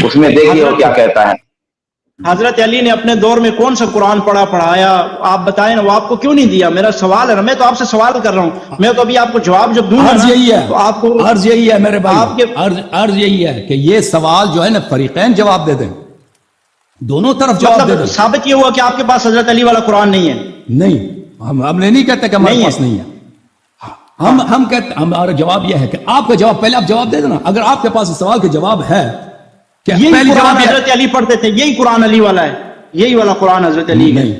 اس میں دیکھیے وہ کیا کہتا ہے. حضرت علی نے اپنے دور میں کون سا قرآن پڑھایا؟ آپ بتائیں نا، وہ آپ کو کیوں نہیں دیا؟ میرا سوال ہے نا، میں تو آپ سے سوال کر رہا ہوں. میں تو ابھی آپ کو جواب جب دوں گا عرض یہی ہے، تو آپ کو عرض یہی ہے میرے آپ بھائی، کے عرض یہی ہے کہ یہ سوال جو ہے نا فریقین جواب دے دیں، دونوں طرف جواب دے مطلب دیں. ثابت یہ ہوا کہ آپ کے پاس حضرت علی والا قرآن نہیں ہے؟ نہیں، ہم نہیں کہتے کہ ہمارے نہیں پاس ہے. نہیں ہے. ہم کہتے، ہمارا جواب یہ ہے کہ آپ کا جواب پہلے آپ جواب دے دینا. اگر آپ کے پاس اس سوال کا جواب ہے کہ یہی پہلی قرآن جواب یہ حضرت علی پڑھتے تھے، یہی قرآن علی والا ہے، یہی والا قرآن حضرت علی کا. نہیں،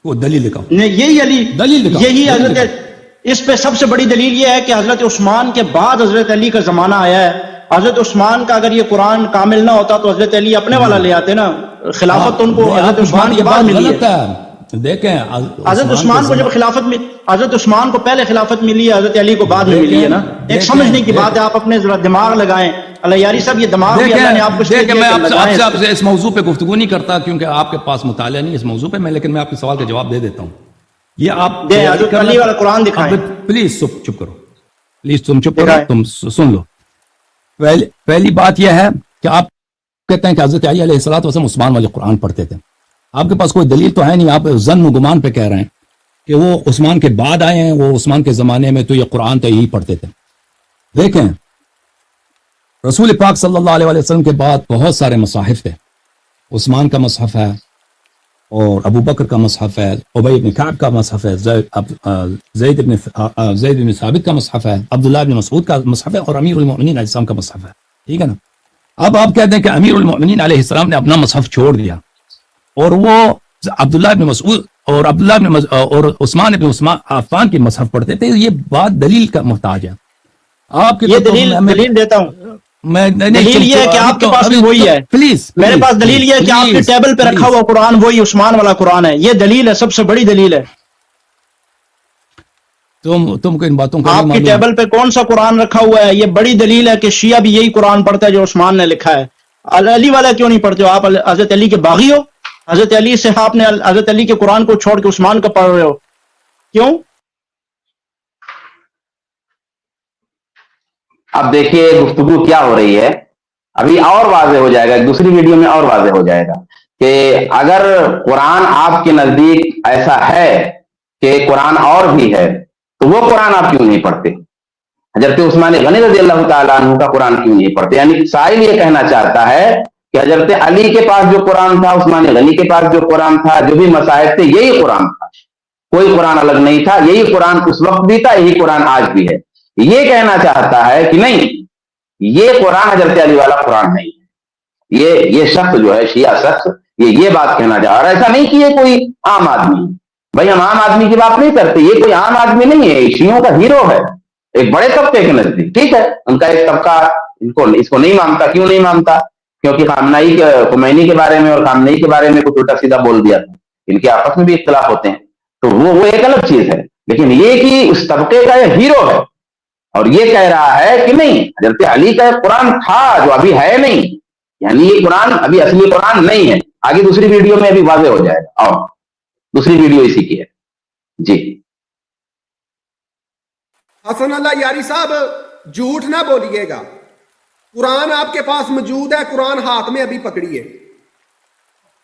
وہ دلیل دکھاؤ. نہیں، یہی علی، دلیل دکھاؤ، یہی دلیل حضرت. اس پہ سب سے بڑی دلیل یہ ہے کہ حضرت عثمان کے بعد حضرت علی کا زمانہ آیا ہے. حضرت عثمان کا اگر یہ قرآن کامل نہ ہوتا تو حضرت علی اپنے والا لے آتے نا. خلافت تو ان کو حضرت عثمان کے بعد ملی غلط ہے. ہے. دیکھیں حضرت عثمان کو جب خلافت میں، حضرت عثمان کو پہلے خلافت ملی ہے، حضرت علی کو بعد میں ملی ہے نا. ایک سمجھنے کی بات ہے، آپ اپنے ذرا دماغ لگائیں. اللہ یاری صاحب، یہ دماغ بھی اللہ نے آپ کو اس لیے دیکھیں، دیا میں کہ لگائیں. آپ سے اس موضوع پہ گفتگو نہیں کرتا کیونکہ آپ کے پاس مطالعہ نہیں اس موضوع پہ. لیکن میں آپ کے سوال کا جواب دے دیتا ہوں. یہ آپ دیں، حضرت علی والا قرآن دکھائیں. پلیز چپ کرو، پلیز تم چپ کرو، دکھائیں. تم سن لو. پہلی بات یہ ہے کہ آپ کہتے ہیں کہ حضرت علی علیہ الصلوۃ والسلام عثمان والے قرآن پڑھتے تھے. آپ کے پاس کوئی دلیل تو ہے نہیں. آپ ظن و گمان پہ کہہ رہے ہیں کہ وہ عثمان کے بعد آئے ہیں، وہ عثمان کے زمانے میں تو یہ قرآن تو یہی پڑھتے تھے. دیکھیں، رسول پاک صلی اللہ علیہ وسلم کے بعد بہت سارے مصاحف تھے. عثمان کا مصحف ہے، اور ابو بکر کا مصحف ہے، ابی بن کعب کا مصحف ہے، زید بن ثابت کا مصحف ہے، عبداللہ بن مسعود کا مصحف ہے، اور امیر المؤمنین علیہ السلام کا مصحف ہے. ٹھیک ہے نا. اب آپ کہتے ہیں کہ امیر المؤمنین علیہ السلام نے اپنا مصحف چھوڑ دیا اور وہ عبداللہ بن مسعود اور عثمان بن عفان کی مصحف پڑھتے تھے. یہ بات دلیل کا محتاج ہے. آپ کی یہ دلیل دیتا ہوں. دلیل یہ ہے کہ آپ کے پاس بھی وہی ہے. پلیز، میرے پاس دلیل یہ ہے کہ آپ کے ٹیبل پہ رکھا ہوا قرآن وہی عثمان والا قرآن ہے. یہ دلیل ہے، سب سے بڑی دلیل ہے. تم کو ان باتوں کو آپ کی ٹیبل پہ کون سا قرآن رکھا ہوا ہے؟ یہ بڑی دلیل ہے کہ شیعہ بھی یہی قرآن پڑھتا ہے جو عثمان نے لکھا ہے. علی والا کیوں نہیں پڑھتے ہو آپ؟ حضرت علی کے باغی ہو؟ حضرت علی سے آپ نے حضرت علی کے قرآن کو چھوڑ کے عثمان کا پڑھ رہے ہو، کیوں؟ اب دیکھیے گفتگو کیا ہو رہی ہے. ابھی اور واضح ہو جائے گا، ایک دوسری ویڈیو میں اور واضح ہو جائے گا کہ اگر قرآن آپ کے نزدیک ایسا ہے کہ قرآن اور بھی ہے تو وہ قرآن آپ کیوں نہیں پڑھتے؟ حضرت عثمان غنی رضی اللہ تعالیٰ عنہ کا قرآن کیوں نہیں پڑھتے؟ یعنی سائل یہ کہنا چاہتا ہے کہ حضرت علی کے پاس جو قرآن تھا، عثمان غنی کے پاس جو قرآن تھا، جو بھی مصاحف تھے، یہی قرآن تھا، کوئی قرآن الگ نہیں تھا. یہی قرآن اس وقت بھی تھا، یہی قرآن آج بھی ہے. یہ کہنا چاہتا ہے کہ نہیں، یہ قرآن حضرت علی والا قرآن نہیں ہے. یہ شخص جو ہے شیعہ شخص یہ بات کہنا چاہ رہا ہے. ایسا نہیں کہ یہ کوئی عام آدمی، بھائی ہم عام آدمی کی بات نہیں کرتے. یہ کوئی عام آدمی نہیں ہے، شیعوں کا ہیرو ہے، ایک بڑے طبقے کے نزدیک. ٹھیک ہے، ان کا ایک طبقہ اس کو نہیں مانتا. کیوں نہیں مانتا؟ کیونکہ خمینی کے بارے میں اور خامنئی کے بارے میں کچھ الٹا سیدھا بول دیا تھا. ان کے آپس میں بھی اختلاف ہوتے ہیں، تو وہ ایک الگ چیز ہے. لیکن یہ کہ اس طبقے کا یہ ہیرو ہے اور یہ کہہ رہا ہے کہ نہیں، حضرت علی کا قرآن تھا جو ابھی ہے نہیں، یعنی یہ قرآن ابھی اصلی قرآن نہیں ہے. آگے دوسری ویڈیو میں ابھی واضح ہو جائے گا. اور دوسری ویڈیو اسی کی ہے. جی حسن اللہ یاری صاحب، جھوٹ نہ بولیے گا. قرآن آپ کے پاس موجود ہے، قرآن ہاتھ میں ابھی پکڑیے،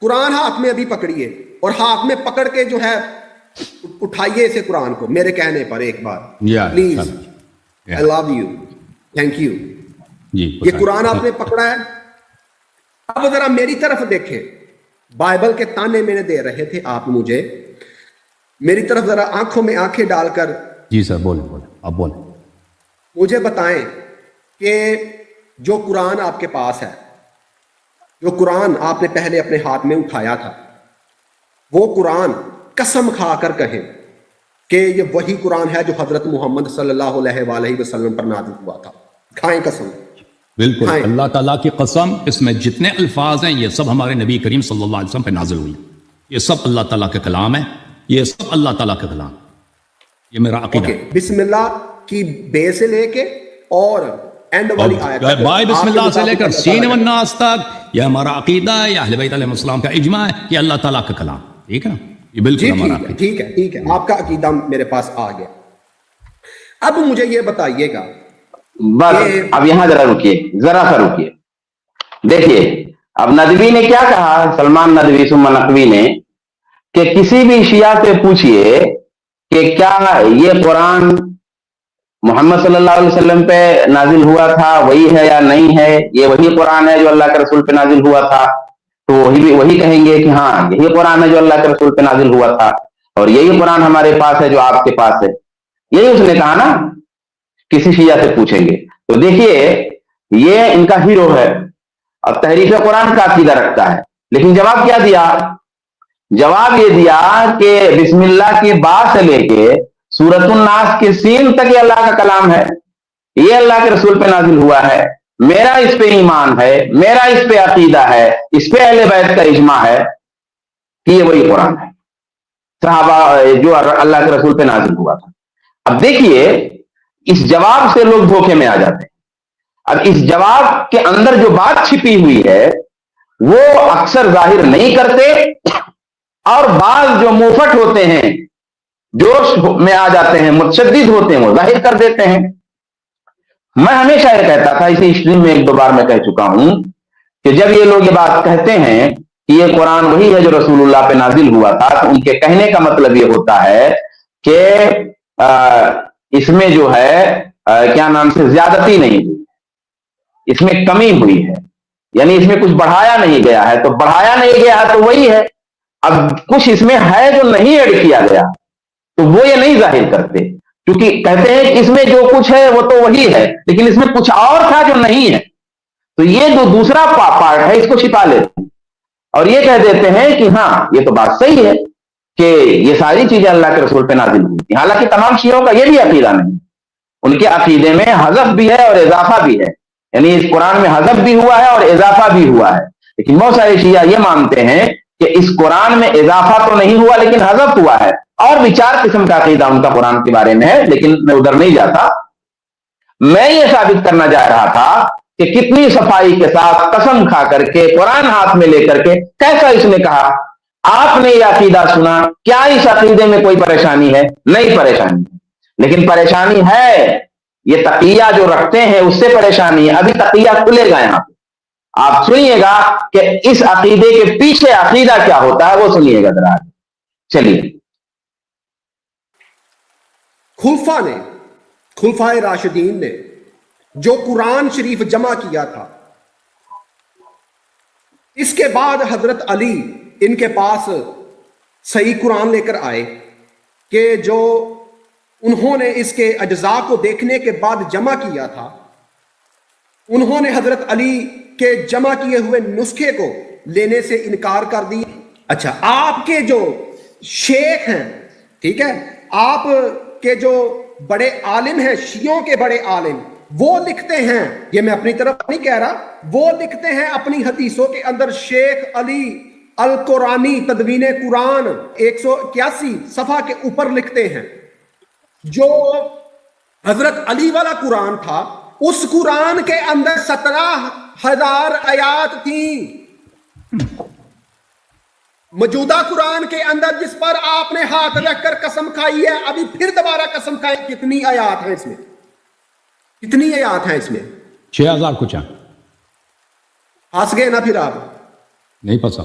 قرآن ہاتھ میں ابھی پکڑیے، اور ہاتھ میں پکڑ کے جو ہے اٹھائیے اسے قرآن کو میرے کہنے پر ایک بار please. I love you. Thank you. یہ قرآن آپ نے پکڑا ہے. اب ذرا میری طرف دیکھیں. بائبل کے تانے میں نے دے رہے تھے آپ مجھے، میری طرف ذرا آنکھوں میں آنکھیں ڈال کر جی سر بولیں آپ بولیں، مجھے بتائیں کہ جو قرآن آپ کے پاس ہے، جو قرآن آپ نے پہلے اپنے ہاتھ میں اٹھایا تھا، وہ قرآن قسم کھا کر کہیں کہ یہ وہی قرآن ہے جو حضرت محمد صلی اللہ علیہ وآلہ وسلم پر نازل ہوا تھا. کھائیں قسم. بالکل، اللہ تعالیٰ کی قسم، اس میں جتنے الفاظ ہیں یہ سب ہمارے نبی کریم صلی اللہ علیہ وسلم پہ نازل ہوئی. یہ سب اللہ تعالیٰ کے کلام ہے، یہ سب اللہ تعالیٰ کا کلام. یہ میرا عقیدہ ہے. بسم اللہ کی بے سے لے کے اور اینڈ والی آیت تک، بائے بسم اللہ سے لے کر سین والناس تک، یہ ہمارا عقیدہ ہے، یہ اہل بیت علیہ السلام کا اجماع ہے، یہ اللہ تعالیٰ کا کلام. ٹھیک ہے نا، یہ بالکل ہمارا عقیدہ. ٹھیک ہے، آپ کا عقیدہ میرے پاس آ گیا. اب مجھے یہ بتائیے گا، بس اب یہاں ذرا رکیے، ذرا سا رکیے. دیکھیے اب ندوی نے کیا کہا, سلمان ندوی ثم نقوی نے, کہ کسی بھی شیعہ سے پوچھئے کہ کیا یہ قرآن محمد صلی اللہ علیہ وسلم پہ نازل ہوا تھا, وہی ہے یا نہیں ہے, یہ وہی قرآن ہے جو اللہ کے رسول پہ نازل ہوا تھا, تو وہی کہیں گے کہ ہاں یہی قرآن ہے جو اللہ کے رسول پہ نازل ہوا تھا, اور یہی قرآن ہمارے پاس ہے جو آپ کے پاس ہے. یہی اس نے کہا نا, کسی شیعہ سے پوچھیں گے. تو دیکھیے یہ ان کا ہیرو ہے اور تحریف قرآن کا عقیدہ رکھتا ہے. لیکن جواب کیا دیا؟ جواب یہ دیا کہ بسم اللہ کی با سے لے کے سورۃ الناس کی سین تک یہ اللہ کا کلام ہے, یہ اللہ کے رسول پہ نازل ہوا ہے, میرا اس پہ ایمان ہے, میرا اس پہ عقیدہ ہے, اس پہ اہل بیت کا اجماع ہے کہ یہ وہی قرآن ہے صحابہ جو اللہ کے رسول پہ نازل ہوا تھا. اب دیکھیے اس جواب سے لوگ دھوکے میں آ جاتے ہیں. اب اس جواب کے اندر جو بات چھپی ہوئی ہے وہ اکثر ظاہر نہیں کرتے, اور بعض جو موفٹ ہوتے ہیں, جوش میں آ جاتے ہیں, متشدد ہوتے ہیں, وہ ظاہر کر دیتے ہیں. میں ہمیشہ یہ کہتا تھا, اسی اسٹریم میں ایک دو بار میں کہہ چکا ہوں, کہ جب یہ لوگ یہ بات کہتے ہیں کہ یہ قرآن وہی ہے جو رسول اللہ پہ نازل ہوا تھا, تو ان کے کہنے کا مطلب یہ ہوتا ہے کہ اس میں جو ہے کیا نام سے زیادتی نہیں ہوئی, اس میں کمی ہوئی ہے, یعنی اس میں کچھ بڑھایا نہیں گیا ہے. تو بڑھایا نہیں گیا ہے تو وہی ہے. اب کچھ اس میں ہے جو نہیں ایڈ کیا گیا, تو وہ یہ نہیں ظاہر کرتے, کیونکہ کہتے ہیں کہ اس میں جو کچھ ہے وہ تو وہی ہے, لیکن اس میں کچھ اور تھا جو نہیں ہے, تو یہ جو دوسرا پارٹ ہے اس کو چھپا لیتے ہیں اور یہ کہہ دیتے ہیں کہ ہاں یہ تو بات صحیح ہے کہ یہ ساری چیزیں اللہ کے رسول پہ نازل ہوئی تھی. حالانکہ تمام شیعوں کا یہ بھی عقیدہ نہیں, ان کے عقیدے میں حذف بھی ہے اور اضافہ بھی ہے, یعنی اس قرآن میں حذف بھی ہوا ہے اور اضافہ بھی ہوا ہے. لیکن بہت سارے شیعہ یہ مانتے ہیں کہ اس قرآن میں اضافہ تو نہیں ہوا لیکن حذف ہوا ہے, اور بھی 4 قسم کا عقیدہ ان کا قرآن کے بارے میں ہے, لیکن میں ادھر نہیں جاتا. میں یہ ثابت کرنا چاہ رہا تھا کہ کتنی صفائی کے ساتھ قسم کھا کر کے قرآن ہاتھ میں لے کر کے کیسا اس نے کہا, آپ نے یہ عقیدہ سنا, کیا اس عقیدے میں کوئی پریشانی ہے؟ نہیں پریشانی, لیکن پریشانی ہے یہ تقیہ جو رکھتے ہیں اس سے پریشانی ہے. ابھی تقیہ کھلے گا یہاں پہ, آپ سنیے گا کہ اس عقیدے کے پیچھے عقیدہ کیا ہوتا ہے, وہ سنیے گا ذرا. چلیے. خلفائے راشدین نے جو قرآن شریف جمع کیا تھا, اس کے بعد حضرت علی ان کے پاس صحیح قرآن لے کر آئے کہ جو انہوں نے اس کے اجزاء کو دیکھنے کے بعد جمع کیا تھا, انہوں نے حضرت علی کے جمع کیے ہوئے نسخے کو لینے سے انکار کر دیا. اچھا, آپ کے جو شیخ ہیں, ٹھیک ہے, آپ کے جو بڑے عالم ہیں, شیعوں کے بڑے عالم, وہ لکھتے ہیں, یہ میں اپنی طرف نہیں کہہ رہا, وہ لکھتے ہیں اپنی حدیثوں کے اندر, شیخ علی القرآنی تدوین قرآن 181 صفحہ کے اوپر لکھتے ہیں, جو حضرت علی والا قرآن تھا اس قرآن کے اندر 17,000 آیات تھیں. موجودہ قرآن کے اندر جس پر آپ نے ہاتھ رکھ کر قسم کھائی ہے, ابھی پھر دوبارہ قسم کھائی, کتنی آیات ہیں اس میں؟ کتنی آیات ہیں اس میں؟ 6,000 کچھ ہیں. ہنس گئے نا پھر آپ؟ نہیں پسا,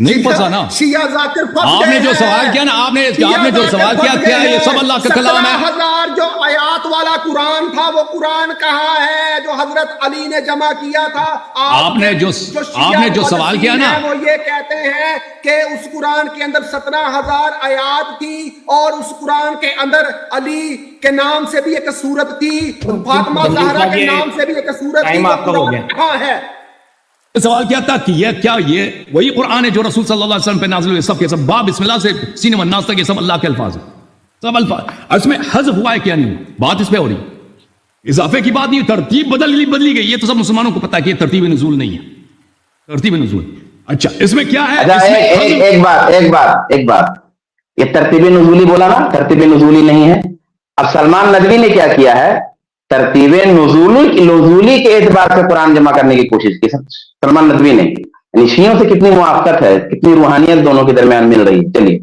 نہیں پسا نا. آپ نے جو سوال کیا نا, آپ نے جو سوال کیا یہ سب اللہ کا کلام ہے. 17,000 جو آیات والا قرآن تھا وہ قرآن کہاں ہے جو حضرت علی نے جمع کیا تھا؟ آپ نے جو سوال کیا نا, وہ یہ کہتے ہیں کہ اس قرآن کے اندر 17,000 آیات تھی, اور اس قرآن کے اندر علی کے نام سے بھی ایک سورت تھی, فاطمہ زہرا کے نام سے بھی ایک سورت تھی. کہاں ہے؟ سوال کیا تھا کہ یہ وہی قرآن ہے جو رسول صلی اللہ علیہ وسلم پہ نازل ہوئے, سب کے سب باب بسم اللہ سے سین والناس تک, یہ سب اللہ کے الفاظ ہیں, سب الفاظ. اس میں حذف ہوا ہے کیا نہیں, بات اس پہ ہو رہی, اضافے کی بات نہیں, ترتیب بدلی گئی. یہ تو سب مسلمانوں کو پتا ہے کہ یہ ترتیب نزول نہیں ہے, ترتیب نزول. اچھا, اس میں کیا ہے؟ ایک بات, یہ ترتیب نزولی بولا نا, ترتیب نزولی نہیں ہے. اب سلمان ندوی نے کیا کیا ہے, ترتیب نزولی کے اعتبار سے قرآن جمع کرنے کی کوشش کی سلمان ندوی نے. یعنی شیعوں سے کتنی موافقت ہے, کتنی روحانیت دونوں کے درمیان مل رہی ہے. چلیے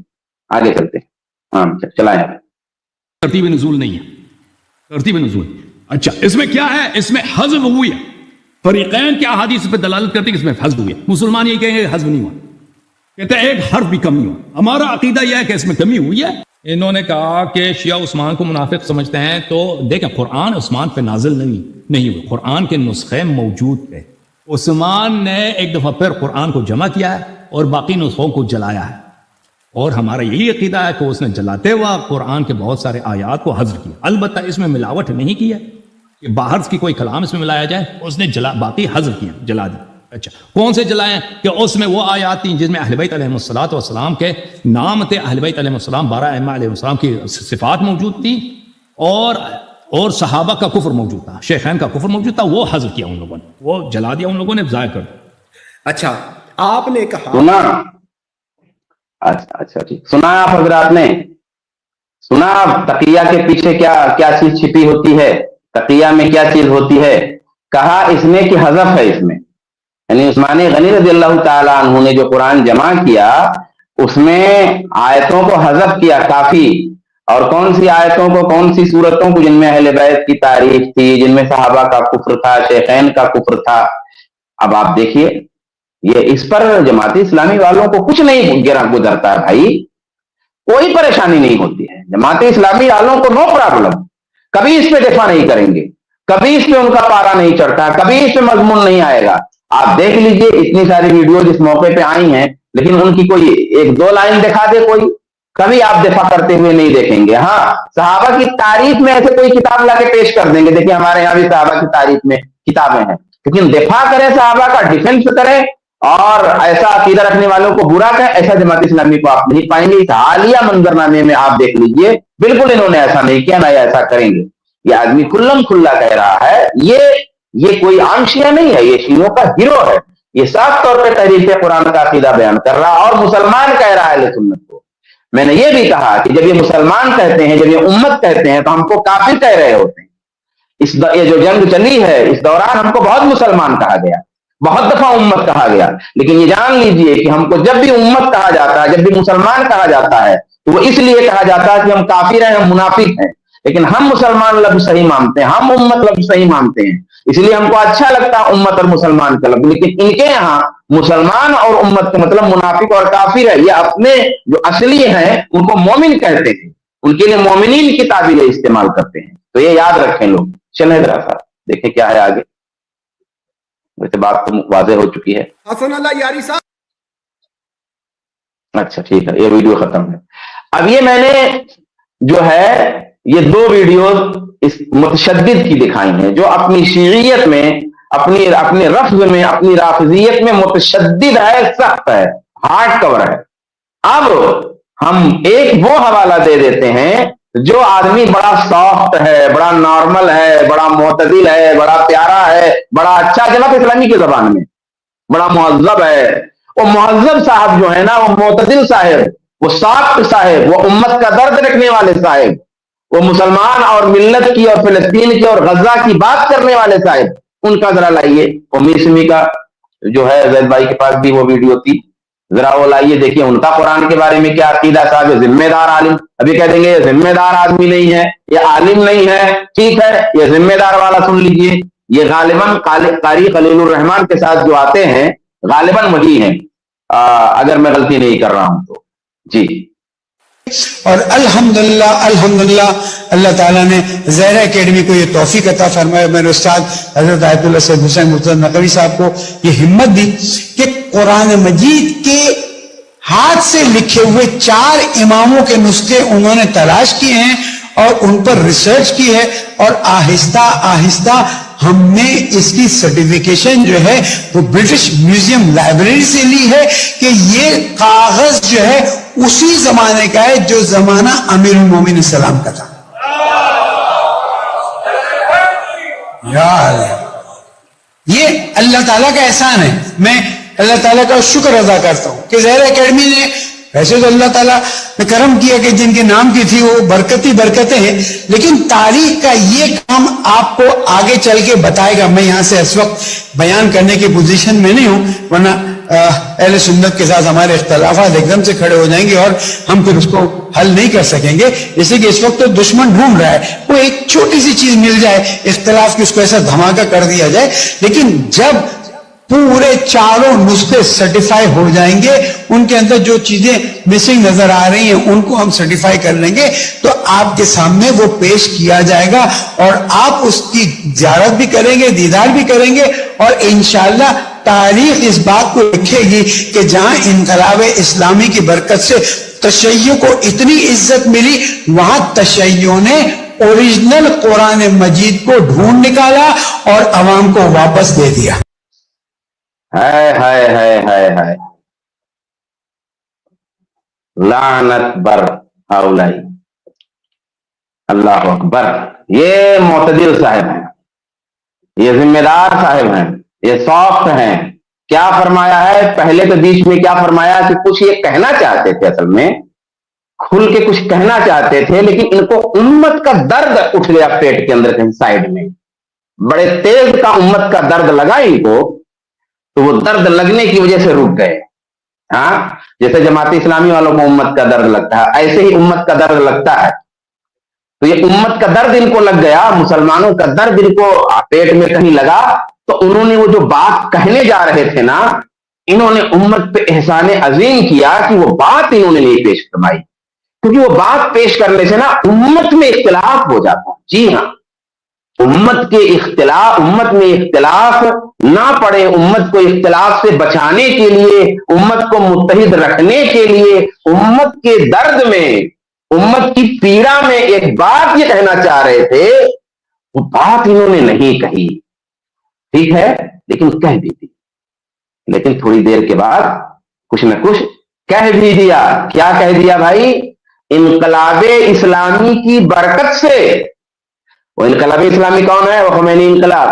آگے چلتے ہیں. ہاں چلائیں. ترتیب نزول نہیں ہے, ترتیب نزول. اچھا, اس میں کیا ہے؟ اس میں حذف ہوئی ہے, فریقین کے احادیث پہ دلالت کرتے کہ اس میں حذف ہوئی ہے. مسلمان یہ کہیں گے حذف نہیں ہوا, کہتے ہیں ایک حرف بھی کمی ہو. ہمارا عقیدہ یہ ہے کہ اس میں کمی ہوئی ہے. انہوں نے کہا کہ شیعہ عثمان کو منافق سمجھتے ہیں, تو دیکھیں قرآن عثمان پہ نازل نہیں ہوئے, قرآن کے نسخے موجود تھے. عثمان نے ایک دفعہ پھر قرآن کو جمع کیا ہے اور باقی نسخوں کو جلایا ہے, اور ہمارا یہی عقیدہ ہے کہ اس نے جلاتے ہوا قرآن کے بہت سارے آیات کو حذف کیا. البتہ اس میں ملاوٹ نہیں کی ہے کہ باہر کی کوئی کلام اس میں ملایا جائے, اس نے باقی حذف کیا, جلا دی. اچھا, کون سے جلائیں؟ کہ اس میں وہ آیات تھیں جس میں اہل بیت علیہ السلام کے نام تھے. اہل بیت علیہ السلام 12 ائمہ علیہ السلام کی صفات موجود تھی, اور صحابہ کا کفر موجود تھا, شیخین کا کفر موجود تھا. وہ حذف کیا ان لوگوں نے, وہ جلا دیا ان لوگوں نے, ضائع کر دیا. اچھا, آپ نے کہا سنا, اچھا ٹھیک, سنا آپ حضرات نے سنا تقیہ کے پیچھے کیا چیز چھپی ہوتی ہے, تقیہ میں کیا چیز ہوتی ہے. کہا اس نے کہ حذف ہے اس میں, یعنی عثمان غنی رضی اللہ تعالیٰ عنہ نے جو قرآن جمع کیا اس میں آیتوں کو حذف کیا کافی. اور کون سی آیتوں کو, کون سی صورتوں کو, جن میں اہل بیت کی تعریف تھی, جن میں صحابہ کا کفر تھا, شیخین کا کفر تھا. اب آپ دیکھیے, یہ اس پر جماعت اسلامی والوں کو کچھ نہیں گزرتا ہے بھائی, کوئی پریشانی نہیں ہوتی ہے. جماعت اسلامی والوں کو نو پرابلم, کبھی اس پہ دفاع نہیں کریں گے, کبھی اس پہ ان کا پارا نہیں چڑھتا, کبھی اس پہ مضمون نہیں آئے گا. آپ دیکھ لیجئے اتنی ساری ویڈیو جس موقع پہ آئی ہیں, لیکن ان کی کوئی ایک دو لائن دکھا دے کوئی, کبھی آپ دفاع کرتے ہوئے نہیں دیکھیں گے. ہاں, صحابہ کی تعریف میں ایسے کوئی کتاب لا کے پیش کر دیں گے, دیکھیں ہمارے یہاں بھی صحابہ کی تعریف میں کتابیں ہیں, لیکن دفاع کریں, صحابہ کا ڈیفینس کریں اور ایسا عقیدہ رکھنے والوں کو برا کہیں, ایسا جماعت اسلامی کو آپ نہیں پائیں گے. اس حالیہ منظرنامے میں آپ دیکھ لیجئے, بالکل انہوں نے ایسا نہیں کیا, نہ ایسا کریں گے. یہ آدمی کھلم کھلا کہہ رہا ہے, یہ کوئی عام شیعہ نہیں ہے, یہ شیعوں کا ہیرو ہے. یہ صاف طور پہ تحریف قرآن کا عقیدہ بیان کر رہا اور مسلمان کہہ رہا ہے اہل سنت کو. میں نے یہ بھی کہا کہ جب یہ مسلمان کہتے ہیں, جب یہ امت کہتے ہیں, تو ہم کو کافر کہہ رہے ہوتے ہیں. یہ جو جنگ چلی ہے اس دوران ہم کو بہت مسلمان کہا گیا, بہت دفعہ امت کہا گیا, لیکن یہ جان لیجئے کہ ہم کو جب بھی امت کہا جاتا ہے, جب بھی مسلمان کہا جاتا ہے, تو وہ اس لیے کہا جاتا ہے کہ ہم کافر ہیں, ہم منافق ہیں. لیکن ہم مسلمان لفظ صحیح مانتے ہیں, ہم امت لفظ صحیح مانتے ہیں, اس لیے ہم کو اچھا لگتا ہے امت اور مسلمان کا لفظ. لیکن ان کے یہاں مسلمان اور امت کا مطلب منافق اور کافر ہے. یہ اپنے جو اصلی ہیں ان کو مومن کہتے ہیں, ان کے لیے مومنین کی تعبیر استعمال کرتے ہیں. تو یہ یاد رکھیں لوگ. چلیں ذرا سا دیکھیں کیا ہے آگے. ویسے بات تو واضح ہو چکی ہے. حسن اللہ یاری صاحب, اچھا ٹھیک ہے, یہ ویڈیو ختم ہے. اب یہ میں نے جو ہے یہ دو ویڈیوز اس متشدد کی دکھائی ہیں, جو اپنی شیعیت میں, اپنے رفض میں, اپنی رافضیت میں متشدد ہے, سخت ہے, ہارڈ کور ہے. اب ہم ایک وہ حوالہ دے دیتے ہیں جو آدمی بڑا سافٹ ہے, بڑا نارمل ہے, بڑا معتدل ہے, بڑا پیارا ہے, بڑا اچھا, جماعت اسلامی کی زبان میں بڑا مہذب ہے. وہ مہذب صاحب جو ہے نا, وہ معتدل صاحب, وہ سافٹ صاحب, وہ امت کا درد رکھنے والے صاحب, وہ مسلمان اور ملت کی اور فلسطین کی اور غزہ کی بات کرنے والے صاحب, ان کا ذرا لائیے. امیر سمی کا جو ہے, زید بھائی کے پاس بھی وہ ویڈیو تھی, ذرا وہ لائیے, دیکھیے ان کا قرآن کے بارے میں کیا عقیدہ صاحب. یہ ذمہ دار عالم, ابھی کہہ دیں گے یہ ذمہ دار آدمی نہیں ہے, یہ عالم نہیں ہے, ٹھیک ہے, یہ ذمہ دار والا سن لیجئے. یہ غالباً قاری خلیل الرحمان کے ساتھ جو آتے ہیں غالباً وہی ہیں, اگر میں غلطی نہیں کر رہا ہوں تو. جی, اور الحمدللہ اللہ تعالیٰ نے زہرا اکیڈمی کو یہ توفیق عطا فرمایا. میرے استاد حضرت آیت اللہ سید حسین مرتضی نقوی صاحب کو یہ ہمت دی کہ قرآن مجید کے ہاتھ سے لکھے ہوئے 4 اماموں کے نسخے انہوں نے تلاش کیے ہیں اور ان پر ریسرچ کی ہے, اور آہستہ آہستہ ہم نے اس کی سرٹیفیکیشن جو ہے وہ برٹش میوزیم لائبریری سے لی ہے کہ یہ کاغذ جو ہے اسی زمانے کا ہے جو زمانہ امیر المومنین السلام کا تھا. یار یہ اللہ تعالیٰ کا احسان ہے. میں اللہ تعالیٰ کا شکر ادا کرتا ہوں کہ زہرا اکیڈمی نے, ویسے تو اللہ تعالیٰ نے کرم کیا کہ جن کے نام کی تھی وہ برکتیں ہیں, لیکن تاریخ کا یہ کام آپ کو آگے چل کے بتائے گا. میں یہاں سے اس وقت بیان کرنے کی پوزیشن میں نہیں ہوں, ورنہ اہل سنت کے ساتھ ہمارے اختلافات ایک دم سے کھڑے ہو جائیں گے اور ہم پھر اس کو حل نہیں کر سکیں گے. جیسے کہ اس وقت تو دشمن ڈھونڈ رہا ہے وہ ایک چھوٹی سی چیز مل جائے اختلاف کی، اس کو ایسا دھماکہ کر دیا جائے. لیکن جب پورے چاروں نسخے سرٹیفائی ہو جائیں گے، ان کے اندر جو چیزیں مسنگ نظر آ رہی ہیں ان کو ہم سرٹیفائی کر لیں گے، تو آپ کے سامنے وہ پیش کیا جائے گا اور آپ اس کی زیارت بھی کریں گے، دیدار بھی کریں گے، اور انشاءاللہ تاریخ اس بات کو لکھے گی کہ جہاں انقلاب اسلامی کی برکت سے تشیع کو اتنی عزت ملی، وہاں تشیع نے اوریجنل قرآن مجید کو ڈھونڈ نکالا اور عوام کو واپس دے دیا. ہے لعنت بر ہؤلائی. اللہ اکبر. یہ معتدل صاحب ہیں، یہ ذمہ دار صاحب ہیں، یہ سافٹ ہیں. کیا فرمایا ہے پہلے تو بیچ میں کیا فرمایا کہ کچھ یہ کہنا چاہتے تھے، اصل میں کھل کے کچھ کہنا چاہتے تھے، لیکن ان کو امت کا درد اٹھ گیا پیٹ کے اندر کہیں سائڈ میں، بڑے تیز کا امت کا درد لگا ان کو، تو وہ درد لگنے کی وجہ سے رک گئے. ہاں، جیسے جماعت اسلامی والوں کو امت کا درد لگتا ہے، ایسے ہی امت کا درد لگتا ہے. تو یہ امت کا درد ان کو لگ گیا، مسلمانوں کا درد ان کو پیٹ میں کہیں لگا، تو انہوں نے وہ جو بات کہنے جا رہے تھے نا، انہوں نے امت پہ احسان عظیم کیا کہ وہ بات انہوں نے نہیں پیش فرمائی، کیونکہ وہ بات پیش کرنے سے نا امت میں اختلاف ہو جاتا. جی ہاں، امت میں اختلاف نہ پڑے، امت کو اختلاف سے بچانے کے لیے، امت کو متحد رکھنے کے لیے، امت کے درد میں، امت کی پیڑا میں ایک بات یہ کہنا چاہ رہے تھے، وہ بات انہوں نے نہیں کہی. ٹھیک ہے، لیکن کہہ بھی دی، لیکن تھوڑی دیر کے بعد کچھ نہ کچھ کہہ بھی دیا. کیا کہہ دیا بھائی؟ انقلاب اسلامی کی برکت سے. وہ انقلاب اسلامی کون ہے؟ وہ خمینی انقلاب.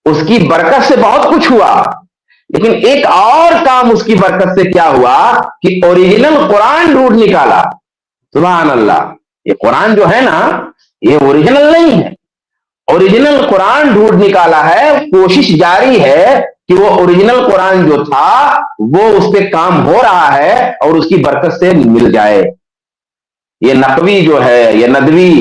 اس کی برکت سے بہت کچھ ہوا، لیکن ایک اور کام اس کی برکت سے کیا ہوا کہ اوریجنل قرآن ڈھونڈ نکالا. سبحان اللہ. یہ قرآن جو ہے نا، یہ اوریجنل نہیں ہے، اوریجنل قرآن ڈھونڈ نکالا ہے. کوشش جاری ہے کہ وہ اوریجنل قرآن جو تھا وہ اس پہ کام ہو رہا ہے اور اس کی برکت سے مل جائے. یہ نقوی جو ہے، یہ ندوی،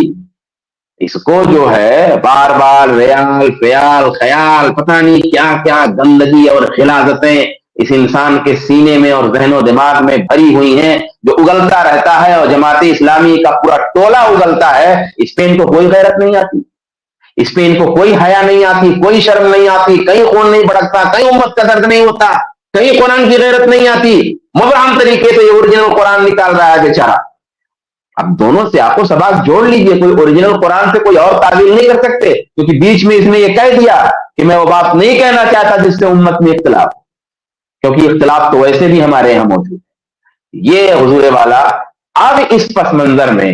اس کو جو ہے بار بار ریال فیال خیال پتہ نہیں کیا کیا گندگی اور خلاظتیں اس انسان کے سینے میں اور ذہن و دماغ میں بھری ہوئی ہیں، جو اگلتا رہتا ہے، اور جماعت اسلامی کا پورا ٹولہ اگلتا ہے. اس پہ ان کو کوئی غیرت نہیں آتی، اس پہ ان کو کوئی حیا نہیں آتی، کوئی شرم نہیں آتی، کہیں خون نہیں بھڑکتا، کہیں امت کا درد نہیں ہوتا، کہیں قرآن کی غیرت نہیں آتی. مبہم طریقے سے یہ اوریجنل قرآن نکال رہا ہے بیچارہ. اب دونوں سے آپ کو سبق جوڑ لیجئے، کوئی اوریجنل قرآن سے کوئی اور تعبیر نہیں کر سکتے، کیونکہ بیچ میں اس نے یہ کہہ دیا کہ میں وہ بات نہیں کہنا چاہتا جس سے امت میں اختلاف، کیونکہ اختلاف تو ویسے بھی ہمارے یہاں موجود ہے. یہ حضور والا اب اس پس منظر میں